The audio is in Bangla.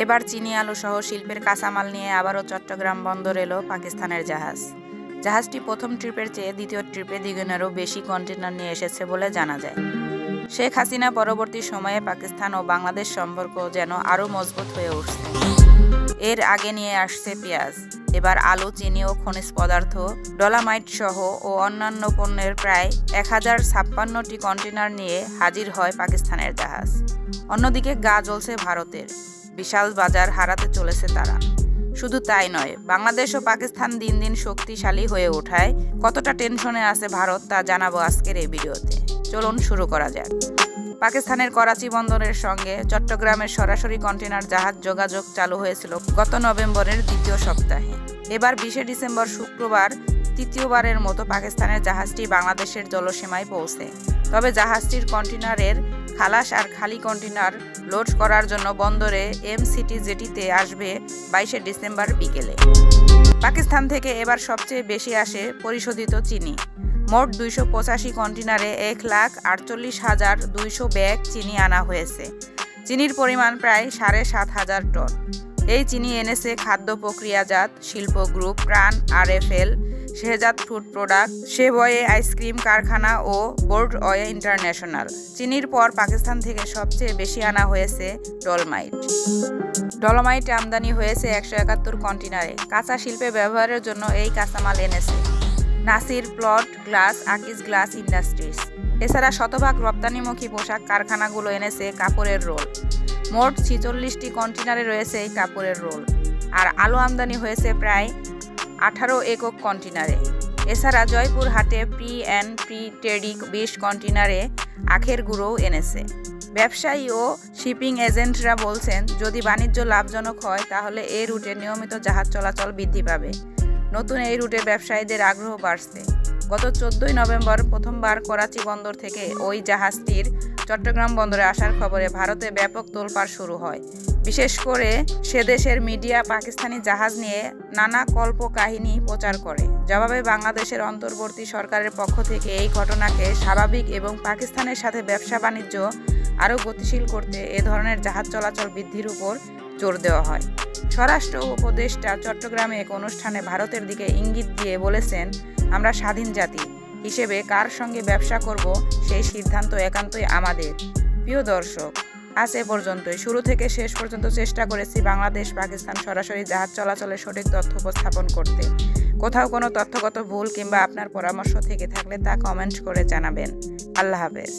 এবার চিনি আলু সহ শিল্পের কাঁচামাল নিয়ে আবারও চট্টগ্রাম বন্দর এলো পাকিস্তানের জাহাজ। জাহাজটি প্রথম ট্রিপের চেয়ে দ্বিতীয় ট্রিপে দ্বিগুণেরও বেশি কন্টেনার নিয়ে এসেছে বলে জানা যায়। শেখ হাসিনা পরবর্তী সময়ে পাকিস্তান ও বাংলাদেশ সম্পর্ক যেন আরও মজবুত হয়ে উঠছে। এর আগে নিয়ে আসছে পেঁয়াজ, এবার আলু, চিনি ও খনিজ পদার্থ, ডলামাইট সহ ও অন্যান্য পণ্যের প্রায় 1056টি কন্টেনার নিয়ে হাজির হয় পাকিস্তানের জাহাজ। অন্যদিকে গা জ্বলছে ভারতের, বিশাল বাজার হারাতে চলেছে তারা। শুধু তাই নয়, বাংলাদেশ ও পাকিস্তান দিন দিন শক্তিশালী হয়ে ওঠায় কতটা টেনশনে আছে ভারত তা জানাবো আজকের এই ভিডিওতে। চলুন শুরু করা যাক। পাকিস্তানের করাচি বন্দরের সঙ্গে চট্টগ্রামের সরাসরি কন্টেনার জাহাজ যোগাযোগ চালু হয়েছিল গত নভেম্বরের দ্বিতীয় সপ্তাহে। এবার 20 ডিসেম্বর শুক্রবার তৃতীয়বারের মতো পাকিস্তানের জাহাজটি বাংলাদেশের জলসীমায় পৌঁছে। তবে জাহাজটির কন্টেনারের খালাস আর খালি কন্টেনার লোড করার জন্য বন্দরে এমসিটি জেটিতে আসবে 22 ডিসেম্বর বিকেলে। পাকিস্তান থেকে এবার সবচেয়ে বেশি আসে পরিশোধিত চিনি। মোট 285 কন্টেনারে 1,48,200 ব্যাগ চিনি আনা হয়েছে। চিনির পরিমাণ প্রায় 7,500 টন। এই চিনি এনেছে খাদ্য প্রক্রিয়াজাত শিল্প group Pran, RFL, Shehzad food product, Savoy আইসক্রিম কারখানা ও বোর্ড অয়ে ইন্টারন্যাশনাল। চিনির পর পাকিস্তান থেকে সবচেয়ে বেশি আনা হয়েছে ডলমাইট। ডলমাইট আমদানি হয়েছে 171 কন্টেনারে। কাঁচা শিল্পে ব্যবহারের জন্য এই কাঁচামাল এনেছে Nasir plot glass, Akij glass industries. এছাড়া শতভাগ রপ্তানিমুখী পোশাক কারখানাগুলো এনেছে কাপড়ের রোল। মোট 46টি কন্টেনারে রয়েছে এই কাপড়ের রোল। আর আলু আমদানি হয়েছে প্রায় 18 একক কন্টেনারে। এছাড়া জয়পুর হাটে প্রি টেডি 20 কন্টেনারে আখের গুঁড়োও এনেছে। ব্যবসায়ী ও শিপিং এজেন্টরা বলছেন, যদি বাণিজ্য লাভজনক হয় তাহলে এই রুটে নিয়মিত জাহাজ চলাচল বৃদ্ধি পাবে। নতুন এই রুটে ব্যবসায়ীদের আগ্রহ বাড়ছে। গত 14 নভেম্বর প্রথমবার করাচি বন্দর থেকে ওই জাহাজটির চট্টগ্রাম বন্দরে আসার খবরে ভারতে ব্যাপক তোলপাড় শুরু হয়। বিশেষ করে সে দেশের মিডিয়া পাকিস্তানি জাহাজ নিয়ে নানা কল্পকাহিনী প্রচার করে। জবাবে বাংলাদেশের অন্তর্বর্তী সরকারের পক্ষ থেকে এই ঘটনাকে স্বাভাবিক এবং পাকিস্তানের সাথে ব্যবসা বাণিজ্য আরও গতিশীল করতে এ ধরনের জাহাজ চলাচল বৃদ্ধির উপর জোর দেওয়া হয়। স্বরাষ্ট্র উপদেষ্টা চট্টগ্রামে এক অনুষ্ঠানে ভারতের দিকে ইঙ্গিত দিয়ে বলেছেন, আমরা স্বাধীন জাতি হিসেবে কার সঙ্গে ব্যবসা করব সেই সিদ্ধান্ত একান্তই আমাদের। প্রিয় দর্শক, আজ এ পর্যন্তই। শুরু থেকে শেষ পর্যন্ত চেষ্টা করেছি বাংলাদেশ পাকিস্তান সরাসরি জাহাজ চলাচলের সঠিক তথ্য উপস্থাপন করতে। কোথাও কোনো তথ্যগত ভুল কিংবা আপনার পরামর্শ থেকে থাকলে তা কমেন্ট করে জানাবেন। আল্লাহ হাফেজ।